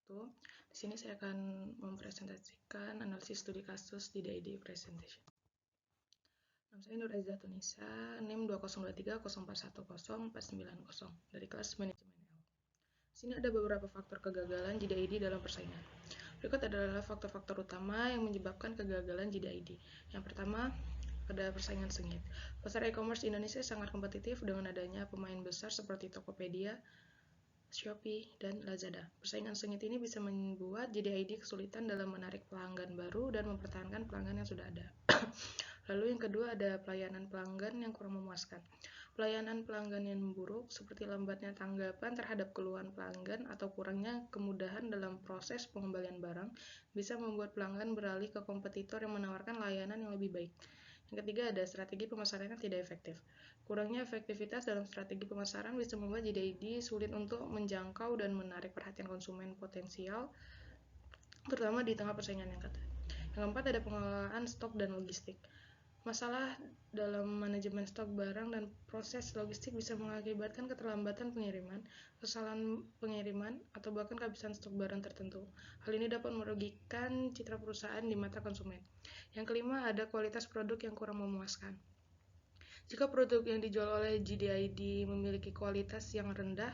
wabarakatuh. Di sini saya akan mempresentasikan analisis studi kasus di DID presentation. Nama saya Nur Aiza Tunisa, NIM 202304104990 dari kelas manajemen L. Di sini ada beberapa faktor kegagalan JDID dalam persaingan. Berikut adalah faktor-faktor utama yang menyebabkan kegagalan JDID. Yang pertama, ada persaingan sengit. Pasar e-commerce Indonesia sangat kompetitif dengan adanya pemain besar seperti Tokopedia, Shopee, dan Lazada. Persaingan sengit ini bisa membuat JDID kesulitan dalam menarik pelanggan baru dan mempertahankan pelanggan yang sudah ada. Lalu yang kedua ada pelayanan pelanggan yang kurang memuaskan. Pelayanan pelanggan yang buruk seperti lambatnya tanggapan terhadap keluhan pelanggan atau kurangnya kemudahan dalam proses pengembalian barang bisa membuat pelanggan beralih ke kompetitor yang menawarkan layanan yang lebih baik. Yang ketiga ada strategi pemasaran yang tidak efektif. Kurangnya efektivitas dalam strategi pemasaran bisa membuat JDID sulit untuk menjangkau dan menarik perhatian konsumen potensial, terutama di tengah persaingan yang ketat. Yang keempat ada pengelolaan stok dan logistik. Masalah dalam manajemen stok barang dan proses logistik bisa mengakibatkan keterlambatan pengiriman, kesalahan pengiriman, atau bahkan kehabisan stok barang tertentu. Hal ini dapat merugikan citra perusahaan di mata konsumen. Yang kelima, ada kualitas produk yang kurang memuaskan. Jika produk yang dijual oleh JDID memiliki kualitas yang rendah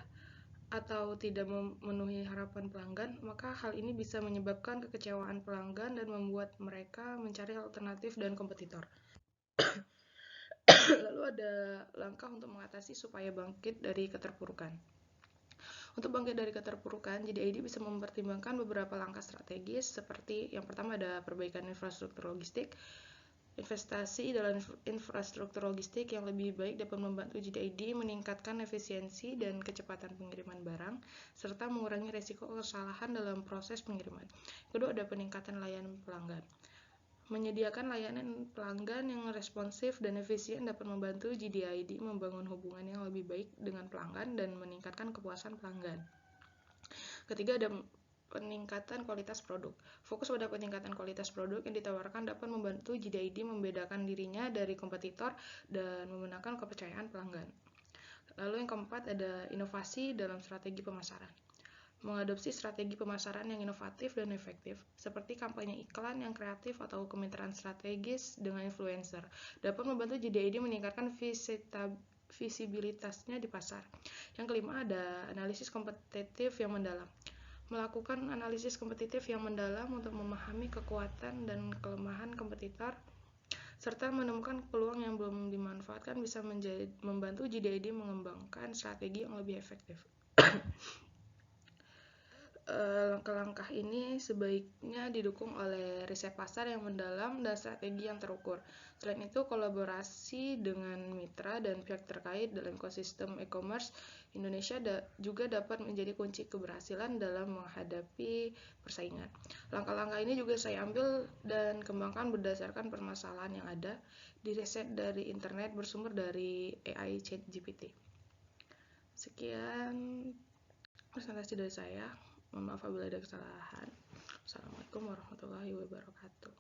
atau tidak memenuhi harapan pelanggan, maka hal ini bisa menyebabkan kekecewaan pelanggan dan membuat mereka mencari alternatif dan kompetitor. Lalu ada langkah untuk mengatasi supaya bangkit dari keterpurukan. Untuk bangkit dari keterpurukan, JDID bisa mempertimbangkan beberapa langkah strategis seperti yang pertama ada perbaikan infrastruktur logistik. Investasi dalam infrastruktur logistik yang lebih baik dapat membantu JDID meningkatkan efisiensi dan kecepatan pengiriman barang, serta mengurangi risiko kesalahan dalam proses pengiriman. Kedua, ada peningkatan layanan pelanggan. Menyediakan layanan pelanggan yang responsif dan efisien dapat membantu JDID membangun hubungan yang lebih baik dengan pelanggan dan meningkatkan kepuasan pelanggan. Ketiga, ada peningkatan kualitas produk. Fokus pada peningkatan kualitas produk yang ditawarkan dapat membantu JDID membedakan dirinya dari kompetitor dan memenangkan kepercayaan pelanggan. Lalu yang keempat ada inovasi dalam strategi pemasaran. Mengadopsi strategi pemasaran yang inovatif dan efektif, seperti kampanye iklan yang kreatif atau kemitraan strategis dengan influencer, dapat membantu JDID meningkatkan visibilitasnya di pasar. Yang kelima ada analisis kompetitif yang mendalam. Melakukan analisis kompetitif yang mendalam untuk memahami kekuatan dan kelemahan kompetitor serta menemukan peluang yang belum dimanfaatkan bisa membantu JDID mengembangkan strategi yang lebih efektif. Langkah-langkah ini sebaiknya didukung oleh riset pasar yang mendalam dan strategi yang terukur. Selain itu, kolaborasi dengan mitra dan pihak terkait dalam ekosistem e-commerce Indonesia juga dapat menjadi kunci keberhasilan dalam menghadapi persaingan. Langkah-langkah ini juga saya ambil dan kembangkan berdasarkan permasalahan yang ada di riset dari internet bersumber dari AI ChatGPT. Sekian presentasi dari saya. Mohon maaf apabila ada kesalahan. Assalamualaikum warahmatullahi wabarakatuh.